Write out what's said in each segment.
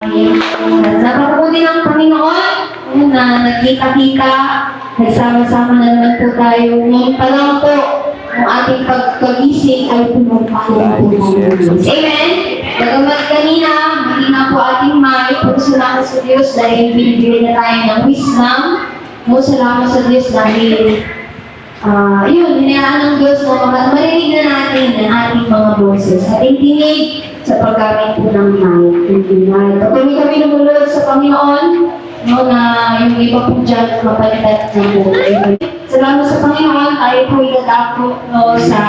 Napakabuti ng Panginoon na nagkita-kita, nagsama-sama na naman po tayo. Ngayon pa lang po, ang ating pagkagising ay pinagpahalaga po ng Diyos. Amen? Bagamat kanina, hindi na po ating may pagsulang sa Diyos dahil binibigyan na tayo ng wisdom. Salamat sa Diyos dahil yun, hinayaan ng Diyos na marinig na natin ang ating mga boses. Ating tinig sa paggamit po ng mic. Patuloy kami lumulod sa Panginoon, no, na yung iba po dyan mapalitan ng buhay. Salamat sa Panginoon, tayo po itatako no, sa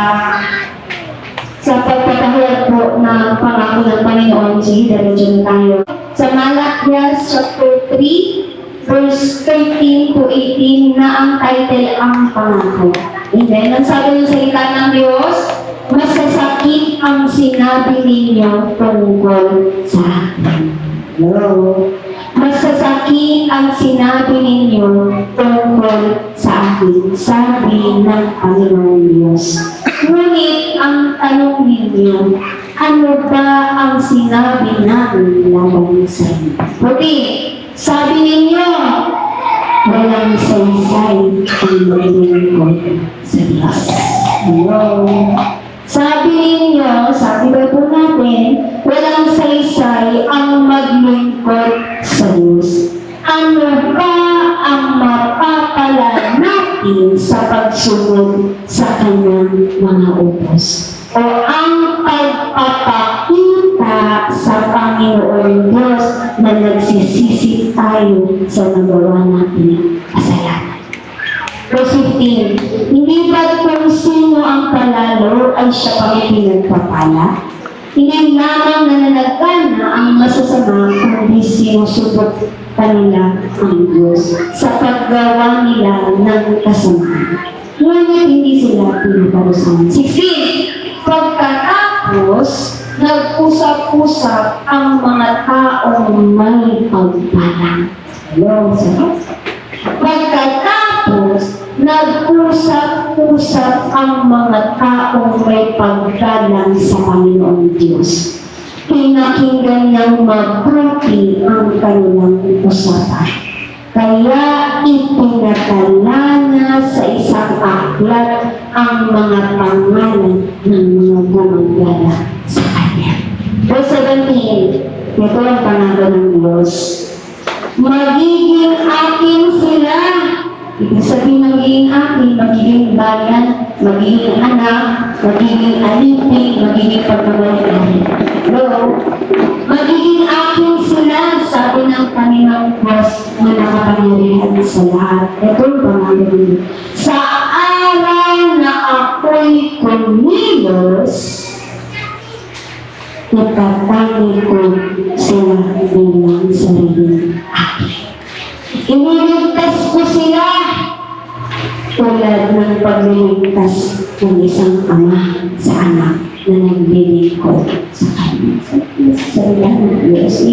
pagpatahulad po ng pangako ng Panginoon. Sige, diretso na tayo. Sa Malakias chapter 3, verse 13 to 18 na ang title ang pangako. Amen. Ang sabi ng salita ng Diyos, masasakit ang sinabi ninyo tungkol sa akin. Hello? Masasakit ang sinabi ninyo tungkol sa akin, sabi ng Panginoon Diyos. Ngunit ang tanong ninyo, ano ba ang sinabi namin laban sa inyo? Puti, sabi ninyo, walang saysay ang maglilingkod sa Diyos. Hello? Sabi ninyo, sabi ba po natin, walang saysay ang maglingkod sa Diyos. Ano ba ang mapapala natin sa pagsunod sa kanyang mga utos? O ang pagpapakita sa Panginoon Diyos na nagsisisi tayo sa nagawa natin kasalanan. Verse 15, hindi ba kung sino ang palalo ay siya pang pinagpapala? Hindi lamang nananagana ang masasama kundi sinusubot kanila ang Diyos sa paggawa nila ng kasamaan. Ngunit hindi sila pinaparusahan. 16, pagkatapos, nag-usap-usap ang mga taong may pagpala. Hello, sir? Pagkatapos, nag-usap-usap ang mga taong may paggalang sa Panginoon Diyos. Pinakinggan ng mabuti ang kanilang usapan. Kaya ipinatala na sa isang aklat ang mga pangalan ng mga gumagala sa Kanya. Verse 17, ito ang pangako ng Diyos. Magiging akin sila. Ibig sabihin magiging akin, magiging bayan, magiging anak, magiging alipin, magiging pagmamalian. Pero, magiging akin sila, sabi ng Panginoong Diyos na nakapangyarihan sa lahat. Ito ang pangalaman. Sa araw na ako'y kumilos, itatangi ko sila bilang sariling akin. Iniligtas ko sila tulad ng pagliligtas ng isang ama sa anak na naglilingkod sa kanya. Sa ilan ng Diyos.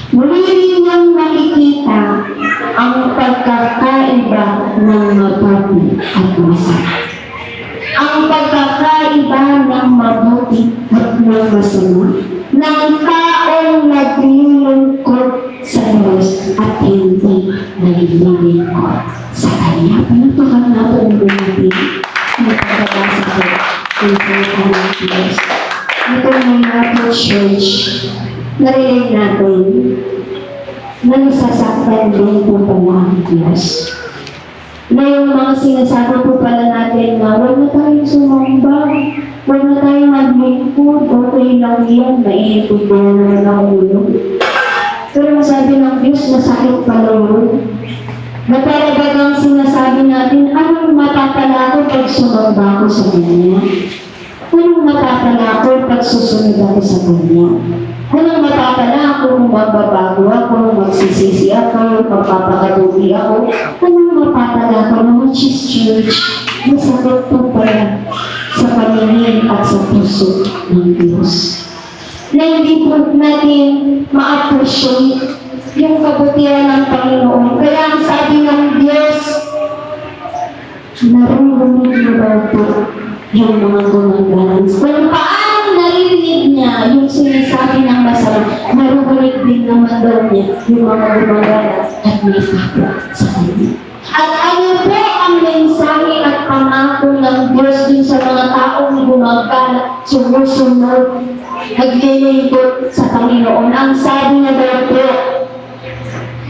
Muli ninyong makikita ang pagkakaiba ng mabuti at masama. Ang pagkakaiba ng mabuti at ng masama ng taong naglilingkod sa Diyos at hindi naglilingkod sa Kanya. Panutukan natin natin ang pagkabasa ko ng salita ng Diyos. Ito ng Apple Church, narinig natin na nasasaktan din po pala ang Diyos. Na yung mga sinasabi po pala natin na huwag na tayong sumamba, huwag na tayong maglingkod, okay lang yan, maiipod na naman ang ulo. Pero masabi ng Diyos, masakit pala yun. Na para bagang sinasabi natin, anong mapapala ko pag sumamba ako sa Kanya? Anong mapapala ko pag susunod ako sa Kanya? Anong mapapala ako kung magbabago ako, magsisisi ako, magpapakabuti ako? Anong mapapala ko na which is church? Masakit po pala sa paningin at sa puso ng Diyos. Na hindi po natin ma-appreciate yung kabutihan ng Panginoon. Kaya ang sabi ng Diyos, naririnig mo daw po yung mga gumagalan. Kung paano naririnig niya na yung sinasabi ng masama, narurinig din naman daw niya yung mga gumagana at may kapwa sa kanya. At ano po ang mensahe at pangako ng Diyos din sa mga taong gumagana, sumusunod, naglilingkod sa Panginoon? Ang sabi niya daw po,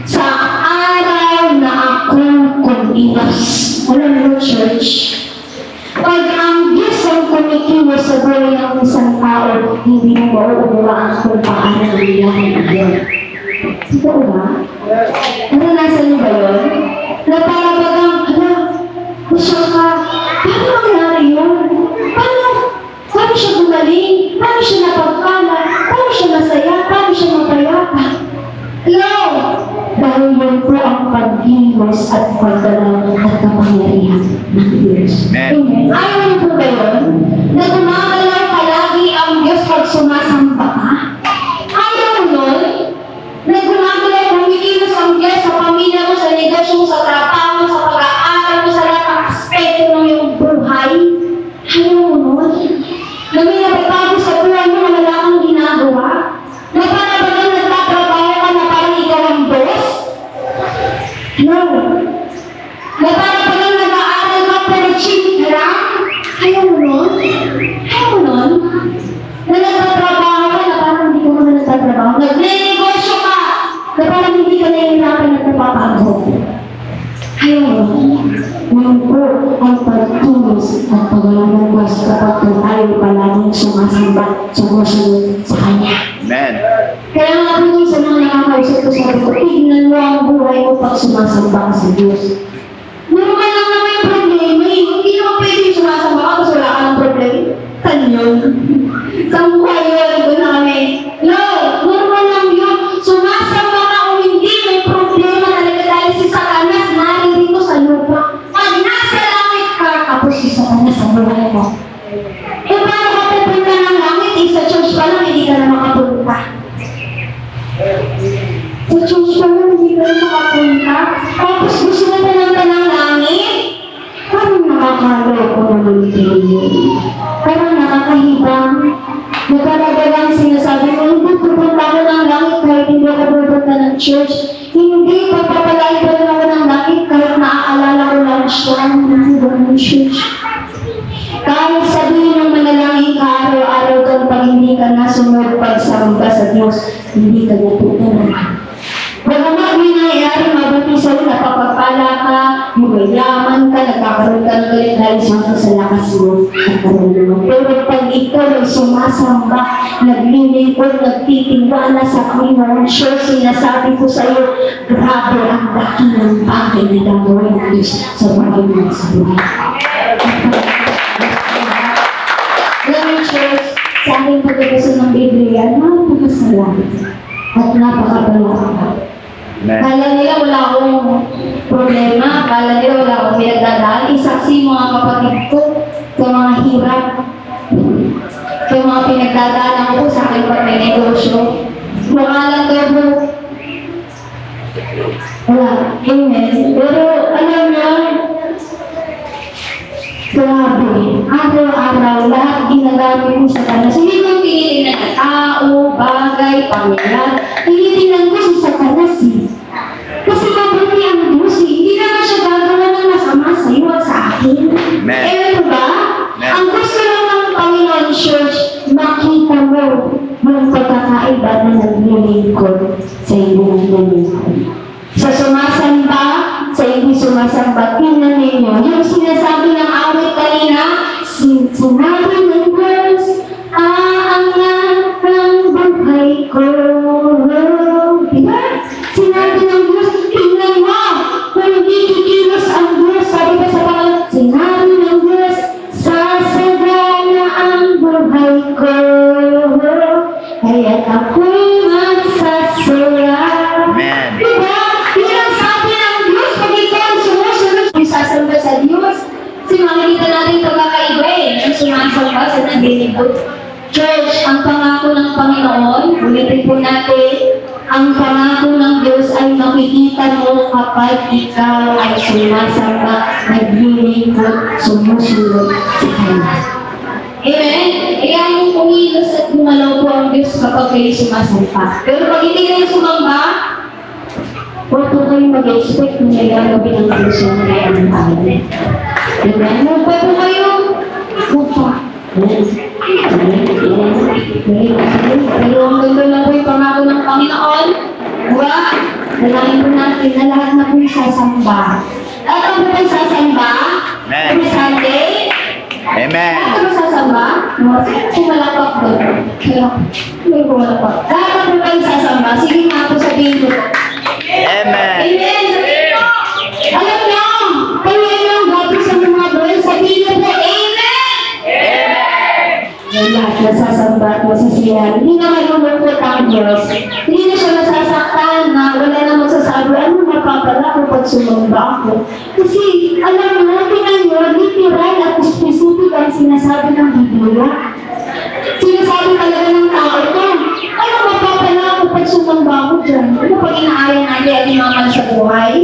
sa araw na ako kumilos. Alam mo, church, pag ang Diyos ang kumikilos sa buhay ng isang tao, hindi mo mauunawaan kung paano nangyayari yun. Totoo ba? Naranasan niyo ba yun? Na para bagang, masya ka, paano nangyari yun? Paano siya gumaling? Paano siya napagkala? Paano siya masaya? Paano siya mapayapa? Hello! Dahil yun po ang paghilos at pagdalaw at kapangyarihan ng Diyos. Amen. Ayaw niyo po ba yun? Na gumagalaw palagi ang Diyos pag sumasamba ka? Ayaw mo nun? Na gumagalaw, kumikilos ang Diyos sa pamilya mo, sa negosyo mo, sa trabaho mo, sa pag-aaral mo, sa lahat ng aspekto ng iyong buhay? Ayaw mo nun? Na may napagbago sa buhay mo na wala kang ginagawa? Na parang bagang nagtatrabaho ka na parang ikaw ang boss? No. Na parang bagang nag-aaral ka pero cheat ka lang? Ayaw mo nun? Ayaw mo nun? Na nagtatrabaho ka na parang hindi ka naman nagtatrabaho? Nagne-negosyo ka na parang hindi ka nahihirapan at napapagod? Ayaw mo nun? Ngayon po ang pagtulos at paglalabas kapag tayo palaging sumasamba, sumusunod sa Kanya. Amen. Kaya nga po yung sa mga nakakausap ko sa ko, tignan mo ang buhay mo pag sumasamba ka sa Diyos. Normal lang naman yung problema eh. Hindi naman pwede yung sumasamba ka kasi wala ka ng problema. Tanyon. Sa buhay yun, ko namin. No, normal lang yun. Sumasamba ka o hindi, may problema talaga dahil si Satanas naririto sa lupa. Pag nasa langit ka, tapos si Satanas sa buhay mo. Eh, paano ka pupunta ng langit? Eh, sa church pa lang, hindi ka na makapunta. Sa church pa lang, hindi ka na makapunta. Tapos gusto mo pumunta ng langit? Parang nakakaloko naman kayo. Parang nakakahibang. Nagkaragalang sinasabi mo, hindi pupunta ako ng langit kahit hindi ako pupunta ng church. Hindi, papapalay pa rin ako ng langit kahit naaalala ko lang siya. Hindi ba ng church? Kahit sabihin ng manalangin ka araw-araw kang pag hindi ka nasunod pagsamba sa Diyos, hindi ka natutunan. Bagamat may nangyayari, mabuti sa'yo, napapagpala ka, yumayaman ka, nagkakaroon ka ng galit dahil sa lakas mo at karunungan. Pero pag ikaw ay sumasamba, naglilingkod, nagtitiwala sa Panginoon, sure, sinasabi ko sa iyo, grabe ang dakilang bagay na gagawin ng Diyos sa buhay mo sa buhay. Alam mo, church, sa aking pagbabasa ng Biblia, napakasalamat at napakabalaga. Kala nila wala akong problema, kala nila wala akong pinagdadaan. Isaksi mga kapatid ko sa mga hirap, sa mga pinagdadaan ako sa aking pag-negosyo. Makalang daw po. Wala. Amen. Pero alam nyo, grabe, araw-araw, lahat ginagamit ko sa Satanas. Hindi ko tinitingnan na tao, bagay, pamilya. Tinitingnan ko si Satanas eh. Kasi mabuti ang Diyos eh. Hindi naman siya gagawa ng masama sa iyo at sa akin. Amen. Eh, ba? Amen. Ang gusto lang ng Panginoon Church, makita mo yung pagkakaiba na naglilingkod sa hindi naglilingkod. Sa sumasamba, sa hindi sumasamba, tingnan ninyo. Yung sinasabi ng awit kanina, sinabi ng Diyos, aangat ang buhay ko. Diba? Sinabi ng Diyos, tingnan mo, kung hindi kikilos ang Diyos, sabi pa sa Panginoon, sinabi ng Diyos, sasagana ang buhay ko. Kaya't ako'y magsasura. Amen. Diba? Yun ang sabi ng Diyos, pag ikaw ang sumusunod, sasamba sa Diyos. Kasi makikita natin pagkakaiba eh, ang sumasamba sa naglilingkod. Church, ang pangako ng Panginoon, ulitin po natin, ang pangako ng Diyos ay makikita mo kapag ikaw ay sumasamba, naglilingkod, sumusunod sa Kanya. Amen? Kaya yung pumilo kumilos at gumalaw po ang Diyos kapag kayo sumasampa. Pero pag hindi kayo sumamba, huwag po kayo mag-expect na may gagawin ang Diyos yung ngayon ng tao. Amen? Huwag po kayo. Huwag pa. Pero ang ganda lang po yung pangako ng Panginoon. Diba? Nalangin po natin na lahat na po yung sasamba. At ang po yung sasamba? Amen. Every Sunday? Amen. Lahat na sasamba? Kumalapak doon. May kumalapak. Lahat na po kayo sasamba. Sige nga po sabihin ko. Amen. Amen! Alam niyo, kayo yung gabi sa mga boy, sabihin niyo po, Amen! Yung lahat nasasamba at masasiyahan. Hindi na malulungkot ang Diyos. Hindi na siya nasasaktan na wala na magsasabi, ano mapapala ko pag sumamba ako? Kasi, alam mo, tingnan nyo, literal at specific ang sinasabi ng Biblia. Sinasabi talaga ng tao ito. Ano mapapala ako pag sumamba ako dyan? Ano pag inaaya natin at imaman sa buhay?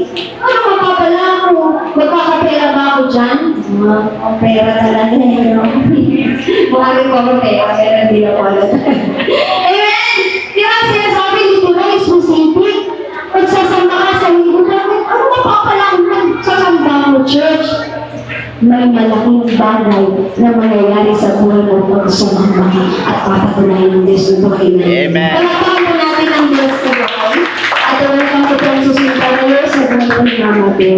Ano mapapala ako? Magkakapera ba ako dyan? Ang pera talaga eh, no? Buhari ko ang pera, pero hindi ako alam. Amen! Di ba sinasabi dito na specific? Pag sasamba ka sa libo, ano mapapala ako pag sasamba mo, church? May malaking bagay na mangyayari sa buhay ng pagsumamba at papatunayan ng Diyos ng buhay na yun. Amen. Palatakan po natin ang Diyos sa buhay at wala kang po ang susunod sa buhay ng natin.